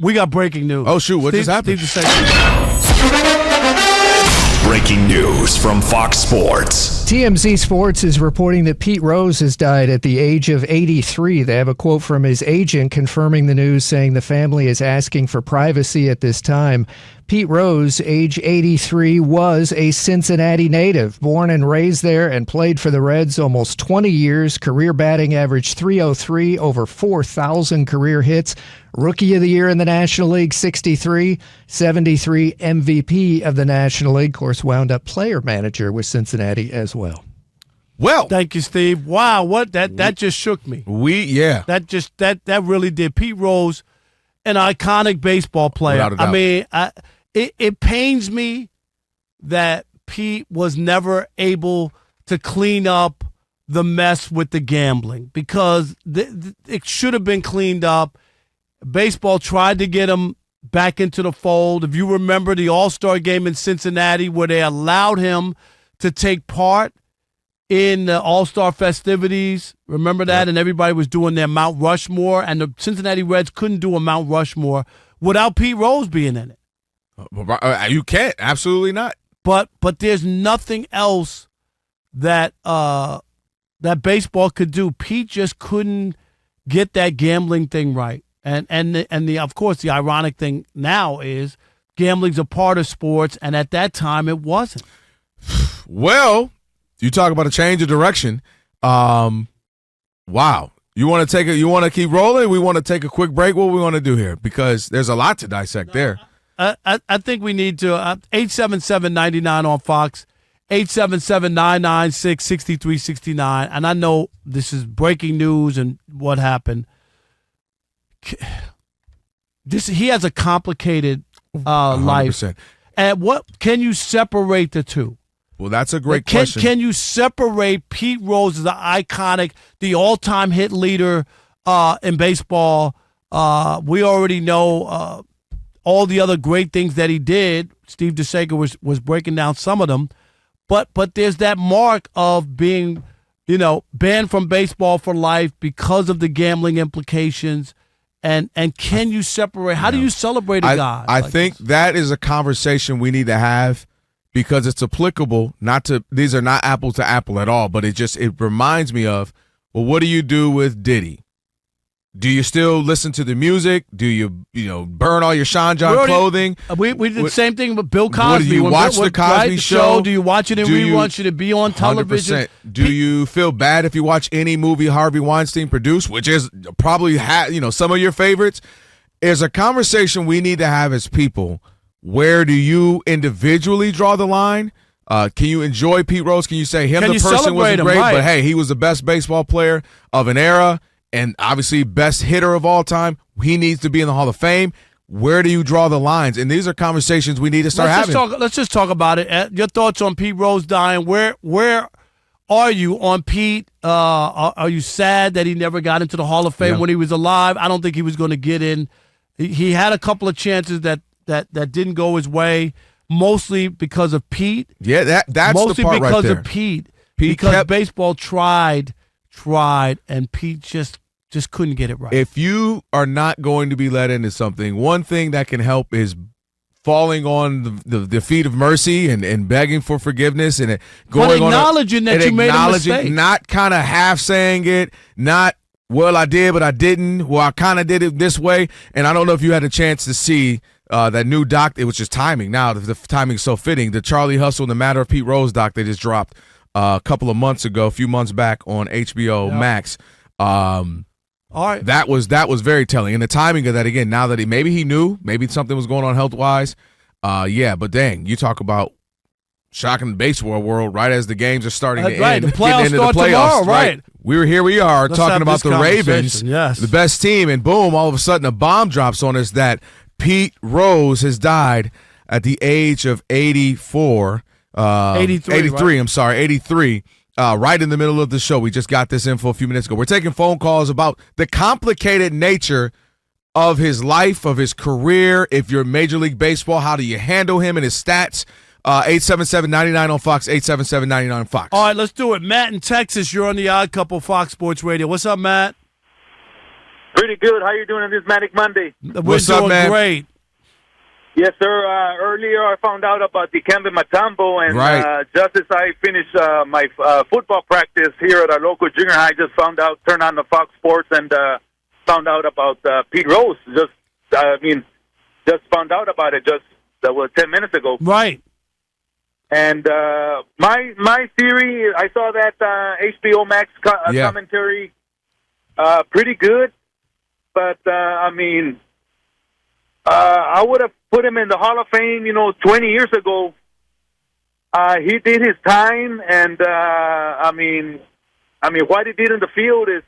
We got breaking news. Oh, shoot. What just happened? Breaking news from Fox Sports. TMZ Sports is reporting that Pete Rose has died at the age of 83. They have a quote from his agent confirming the news, saying the family is asking for privacy at this time. Pete Rose, age 83, was a Cincinnati native, born and raised there and played for the Reds almost 20 years. Career batting average .303, over 4,000 career hits. Rookie of the Year in the National League, 63, 73 MVP of the National League. Of course, wound up player manager with Cincinnati as well. Well, thank you, Steve. Wow, what that just shook me. That really did. Pete Rose, an iconic baseball player. Without a doubt. I mean, it pains me that Pete was never able to clean up the mess with the gambling, because it should have been cleaned up. Baseball tried to get him back into the fold. If you remember the All-Star game in Cincinnati, where they allowed him to take part in the All-Star festivities, remember that? And everybody was doing their Mount Rushmore, and the Cincinnati Reds couldn't do a Mount Rushmore without Pete Rose being in it. You can't. Absolutely not. But there's nothing else that that baseball could do. Pete just couldn't get that gambling thing right. And of course the ironic thing now is gambling's a part of sports, and at that time it wasn't. Well, you talk about a change of direction. Wow. You want to keep rolling? We want to take a quick break. What we want to do here? Because there's a lot to dissect there. I think we need to 877-99 on Fox, 877-996-6369. And I know this is breaking news and what happened. He has a complicated life. And what can you separate the two? Well, that's a great question. Can you separate Pete Rose as the iconic, the all-time hit leader in baseball? We already know all the other great things that he did. Steve DeSager was breaking down some of them, but there's that mark of being, banned from baseball for life because of the gambling implications. And can you separate? How do you celebrate a guy? I think that is a conversation we need to have, because it's applicable. These are not apple to apple at all, but it reminds me of, well, what do you do with Diddy? Do you still listen to the music? Do you burn all your Sean John clothing? We did the same thing with Bill Cosby. Do you watch the Cosby Show? Do you watch it in reruns? Should it be on television? 100%. Do you feel bad if you watch any movie Harvey Weinstein produced, which is probably some of your favorites? There's a conversation we need to have as people. Where do you individually draw the line? Can you enjoy Pete Rose? Can you say the person wasn't great, but hey, he was the best baseball player of an era, and obviously best hitter of all time? He needs to be in the Hall of Fame. Where do you draw the lines? And these are conversations we need to start having. Let's just talk about it. Your thoughts on Pete Rose dying. Where are you on Pete? Are you sad that he never got into the Hall of Fame when he was alive? I don't think he was going to get in. He had a couple of chances that didn't go his way, mostly because of Pete. Yeah, that's mostly the part right there. Because of Pete because baseball tried, and Pete just couldn't get it right. If you are not going to be let into something, one thing that can help is falling on the feet of mercy and begging for forgiveness and acknowledging that you made a mistake. Not kind of half saying it, not, well, I did, but I didn't. Well, I kind of did it this way. And I don't know if you had a chance to see that new doc. It was just timing. Now, the timing's so fitting. The Charlie Hustle and the Matter of Pete Rose doc they just dropped a couple of months ago, a few months back on HBO Max. All right. That was very telling. And the timing of that, again, now that maybe he knew, maybe something was going on health-wise. But dang, you talk about shocking the baseball world right as the games are starting to end. The playoffs start tomorrow, right? We are talking about the Ravens, yes. the best team, and boom, all of a sudden a bomb drops on us that Pete Rose has died at the age of 84. 83, right? I'm sorry, 83. Right in the middle of the show. We just got this info a few minutes ago. We're taking phone calls about the complicated nature of his life, of his career. If you're in Major League Baseball, how do you handle him and his stats? 877-99 on Fox, 877-99 on Fox. All right, let's do it. Matt in Texas, you're on the Odd Couple Fox Sports Radio. What's up, Matt? Pretty good. How you doing on this Manic Monday? We're What's up, doing man? great. Yes, sir. Earlier I found out about the Dikembe Mutombo, and Right. just as I finished my football practice here at our local junior high, turned on the Fox Sports and found out about Pete Rose. Just found out about it 10 minutes ago. Right. And my theory, I saw that HBO Max Yeah. commentary, pretty good, but I would have put him in the Hall of Fame, 20 years ago. He did his time, and what he did in the field is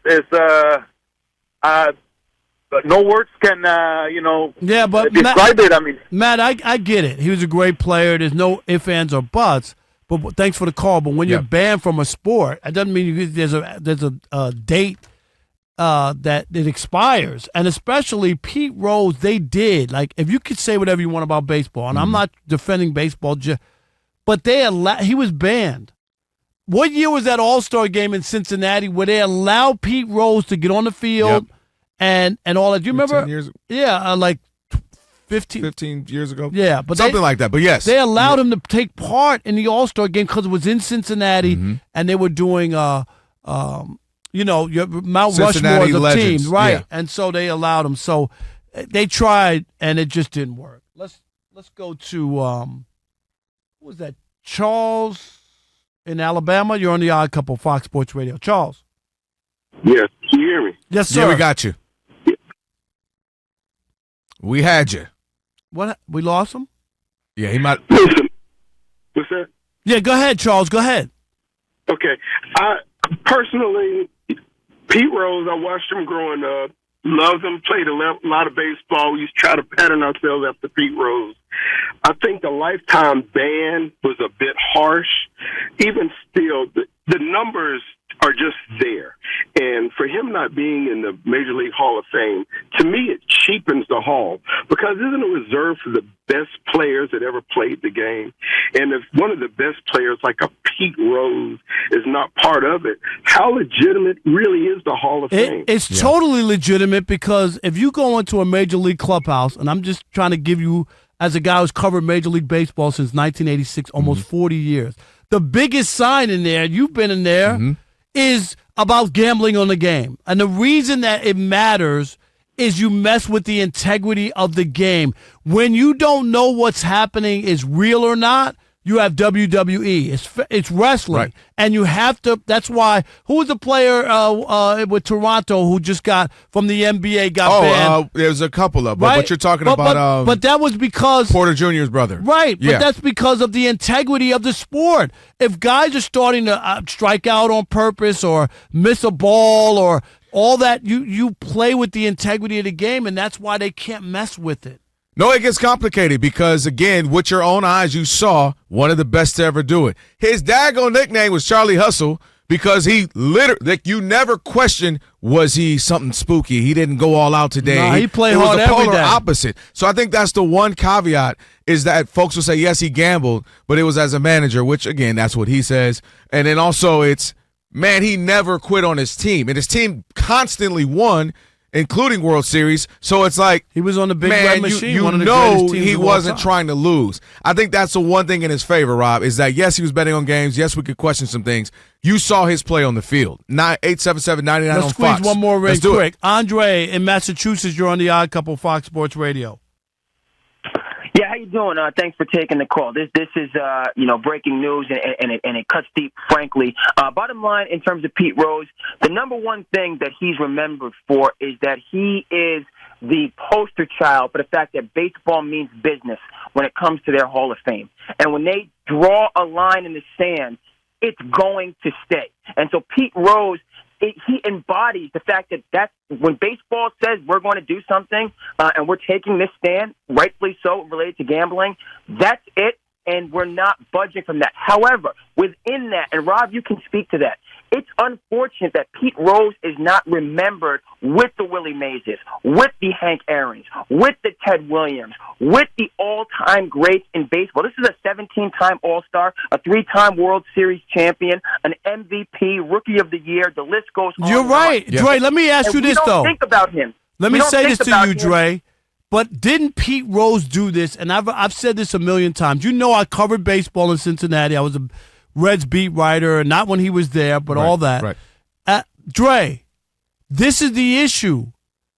no words can, Yeah, but describe it. Matt, I get it. He was a great player. There's no ifs, ands, or buts. But thanks for the call. But when you're banned from a sport, it doesn't mean there's a date that it expires. And especially Pete Rose, they did. Like, if you could say whatever you want about baseball, and I'm not defending baseball, but he was banned. What year was that All-Star game in Cincinnati where they allowed Pete Rose to get on the field and all that? Do you remember? 10 years, Yeah, like 15 years ago. Yeah, but something like that. But yes, they allowed him to take part in the All-Star game because it was in Cincinnati, and they were doing your Mount Cincinnati Rushmore of legends, teams, right? yeah. And so they allowed him. So they tried, and it just didn't work. Let's go to who was that? Charles in Alabama. You're on the Odd Couple, Fox Sports Radio. Charles. Yes, can you hear me? Yes, sir. Yeah, we got you. We had you. What? We lost him? Yeah, he might. Listen, what's that? Yeah, go ahead, Charles. Go ahead. Okay, I personally, Pete Rose, I watched him growing up. Loved him. Played a lot of baseball. We used to try to pattern ourselves after Pete Rose. I think the lifetime ban was a bit harsh. Even still, the numbers are just there. And for him not being in the Major League Hall of Fame, to me, it cheapens the Hall. Because isn't it reserved for the best players that ever played the game? And if one of the best players, like a Pete Rose, is not part of it, how legitimate really is the Hall of Fame? It's totally legitimate because if you go into a Major League clubhouse, and I'm just trying to give you, as a guy who's covered Major League Baseball since 1986, almost 40 years, the biggest sign in there, you've been in there, is about gambling on the game. And the reason that it matters is you mess with the integrity of the game. When you don't know what's happening is real or not, you have WWE. It's wrestling. Right. And you have to, that's why, who was the player with Toronto who just got, from the NBA, got banned? There's a couple of them. Right? But you're talking about but that was because Porter Jr.'s brother. Right, but Yeah. that's because of the integrity of the sport. If guys are starting to strike out on purpose or miss a ball or all that, you play with the integrity of the game, and that's why they can't mess with it. No, it gets complicated because, again, with your own eyes, you saw one of the best to ever do it. His daggone nickname was Charlie Hustle because he literally, you never questioned, was he something spooky? He didn't go all out today. No, he played It was hard the every polar day. opposite. So I think that's the one caveat is that folks will say, yes, he gambled, but it was as a manager, which, again, that's what he says. And then also it's, man, he never quit on his team. And his team constantly won, including World Series. So it's like, He was on the big man, red machine. you one of the know greatest teams he of all wasn't time. trying to lose. I think that's the one thing in his favor, Rob, is that, yes, he was betting on games. Yes, we could question some things. You saw his play on the field. 877-99 on Let's squeeze Fox. one more ring Let's do it. quick. Andre in Massachusetts, you're on the Odd Couple, Fox Sports Radio. Yeah, how you doing? Thanks for taking the call. This is breaking news and it cuts deep. Frankly, bottom line in terms of Pete Rose, the number one thing that he's remembered for is that he is the poster child for the fact that baseball means business when it comes to their Hall of Fame. And when they draw a line in the sand, it's going to stay. And so Pete Rose, he embodies the fact that that's when baseball says we're going to do something and we're taking this stand, rightfully so, related to gambling, that's it, and we're not budging from that. However, within that, and Rob, you can speak to that, It's unfortunate that Pete Rose is not remembered with the Willie Mays, with the Hank Aaron's, with the Ted Williams, with the all-time greats in baseball. This is a 17-time All-Star, a 3-time World Series champion, an MVP, Rookie of the Year. The list goes on. You're right. Yeah. Dre, let me ask you this, though. Think about him. Let me say this to you, Dre. But didn't Pete Rose do this? And I've said this a million times. You know, I covered baseball in Cincinnati. I was a Reds beat writer, not when he was there, but all that. Right. Dre, this is the issue.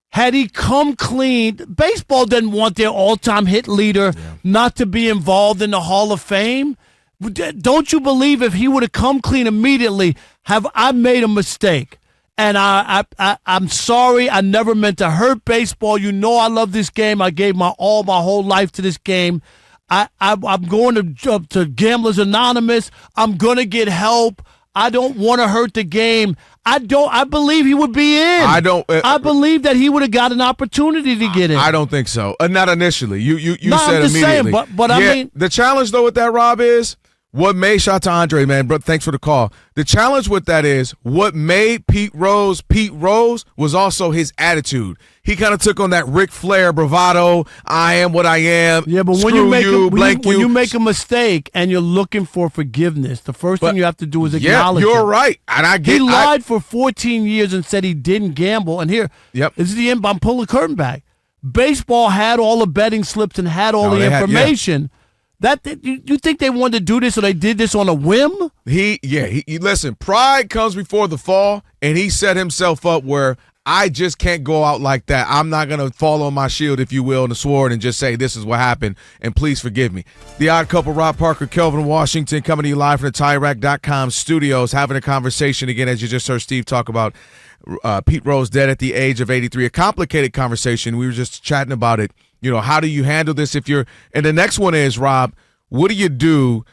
Had he come clean, baseball doesn't want their all-time hit leader not to be involved in the Hall of Fame. Don't you believe if he would have come clean immediately, have I made a mistake? And I'm sorry. I never meant to hurt baseball. You know I love this game. I gave my whole life to this game. I'm going to Gamblers Anonymous. I'm going to get help. I don't want to hurt the game. I believe he would be in. I believe that he would have got an opportunity to get in. I don't think so. Not initially. You no, said I'm just immediately. saying, but I mean, the challenge though with that, Rob, is what made, shout out to Andre, man, bro, thanks for the call. The challenge with that is what made Pete Rose was also his attitude. He kind of took on that Ric Flair bravado. I am what I am. Yeah, but when you make a mistake and you're looking for forgiveness, the first thing you have to do is acknowledge it. You're right. And he lied for 14 years and said he didn't gamble. And here, this is the end. I'm pulling the curtain back. Baseball had all the betting slips and had all the information. You think they wanted to do this or they did this on a whim? He listen, pride comes before the fall, and he set himself up where I just can't go out like that. I'm not going to fall on my shield, if you will, and the sword and just say this is what happened, and please forgive me. The Odd Couple, Rob Parker, Kelvin Washington, coming to you live from the TireRack.com studios, having a conversation again, as you just heard Steve talk about Pete Rose dead at the age of 83. A complicated conversation. We were just chatting about it. You know, how do you handle this if you're – and the next one is, Rob, what do you do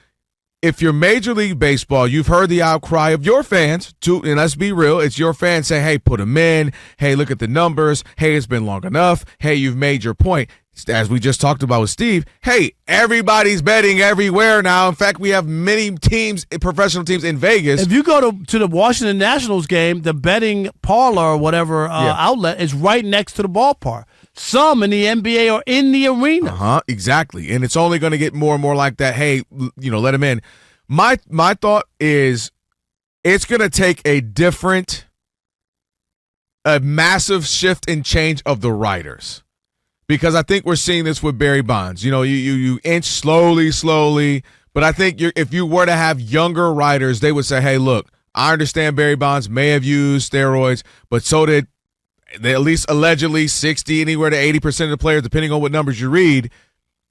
if you're Major League Baseball? You've heard the outcry of your fans, too, and let's be real. It's your fans saying, hey, put him in. Hey, look at the numbers. Hey, it's been long enough. Hey, you've made your point. As we just talked about with Steve, hey, everybody's betting everywhere now. In fact, we have many teams, professional teams in Vegas. If you go to the Washington Nationals game, the betting parlor or whatever outlet is right next to the ballpark. Some in the NBA are in the arena. Exactly. And it's only going to get more and more like that. Hey, let him in. My thought is it's going to take a massive shift and change of the writers. Because I think we're seeing this with Barry Bonds. You inch slowly, but I think if you were to have younger writers, they would say, hey, look, I understand Barry Bonds may have used steroids, but so did they, at least allegedly 60, anywhere to 80% of the players, depending on what numbers you read.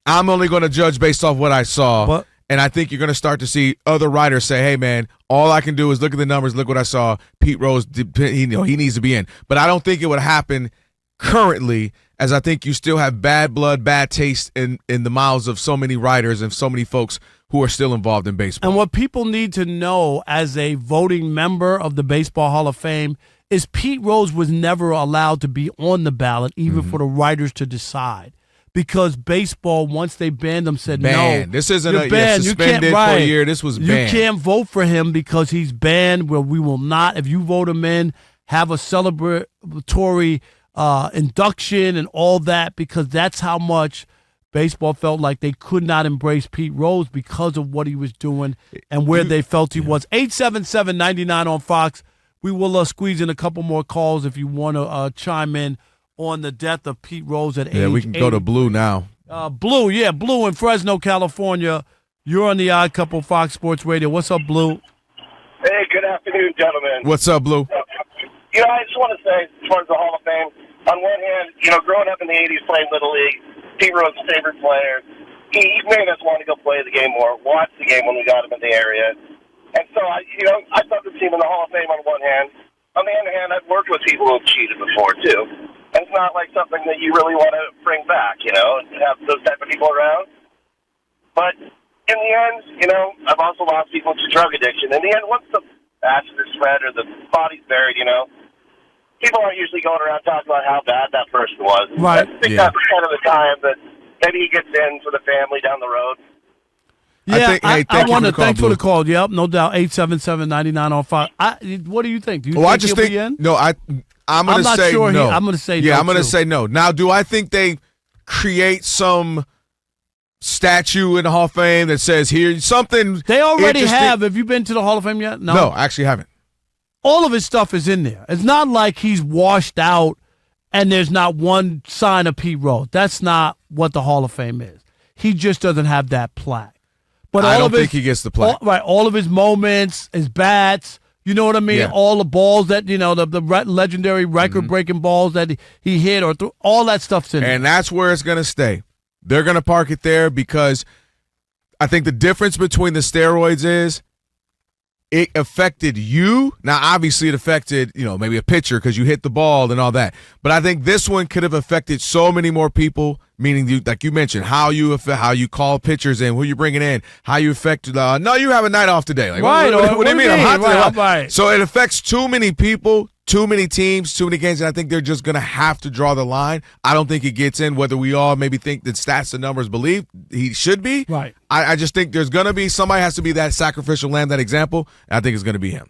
I'm only going to judge based off what I saw. And I think you're going to start to see other writers say, hey, man, all I can do is look at the numbers, look what I saw. Pete Rose, he needs to be in. But I don't think it would happen currently, as I think you still have bad blood, bad taste in the mouths of so many writers and so many folks who are still involved in baseball. And what people need to know as a voting member of the Baseball Hall of Fame is Pete Rose was never allowed to be on the ballot, even for the writers to decide. Because baseball, once they banned him, said no. This isn't suspended for a year. This was banned. You can't vote for him because he's banned. Well, we will not. If you vote him in, have a celebratory induction and all that, because that's how much baseball felt like they could not embrace Pete Rose because of what he was doing and where they felt he was. 877-99 on Fox. We will squeeze in a couple more calls if you want to chime in on the death of Pete Rose at age 80. Yeah, we can go to Blue now. Blue in Fresno, California. You're on the Odd Couple Fox Sports Radio. What's up, Blue? Hey, good afternoon, gentlemen. What's up, Blue? I just want to say, as far as the Hall of Fame, on one hand, growing up in the 80s playing Little League, Pete Rose's favorite player, he made us want to go play the game more, watch the game when we got him in the area. And so, I thought the team in the Hall of Fame on one hand. On the other hand, I've worked with people who've cheated before, too. And it's not like something that you really want to bring back, and have those type of people around. But in the end, I've also lost people to drug addiction. In the end, once the ashes are spread or the body's buried, people aren't usually going around talking about how bad that person was. Right. I think that's kind of the time that maybe he gets in for the family down the road. Yeah, thanks for the call. Yep, no doubt. 877-9905. What do you think? Do you Well, I think just he'll think be in? no. I'm going to not say sure no. I'm going to say yeah. no, I'm going to too. say no. Now, do I think they create some statue in the Hall of Fame that says here something? They already interesting? have. Have you been to the Hall of Fame yet? No, I actually haven't. All of his stuff is in there. It's not like he's washed out and there's not one sign of Pete Rose. That's not what the Hall of Fame is. He just doesn't have that plaque. But I all don't of his, think he gets the plaque. all of his moments, his bats, you know what I mean? Yeah. All the balls that, the legendary record-breaking balls that he hit or threw, all that stuff's in there. And that's where it's going to stay. They're going to park it there because I think the difference between the steroids is it affected you. Now, obviously, it affected, maybe a pitcher because you hit the ball and all that. But I think this one could have affected so many more people, meaning, like you mentioned, how you call pitchers in, who you're bringing in, how you affect, no, you have a night off today. Like, Right. What do you mean? I'm hot today. Right. So it affects too many people, too many teams, too many games, and I think they're just going to have to draw the line. I don't think he gets in, whether we all maybe think that stats and numbers believe he should be. Right. I just think there's going to be somebody has to be that sacrificial lamb, that example, and I think it's going to be him.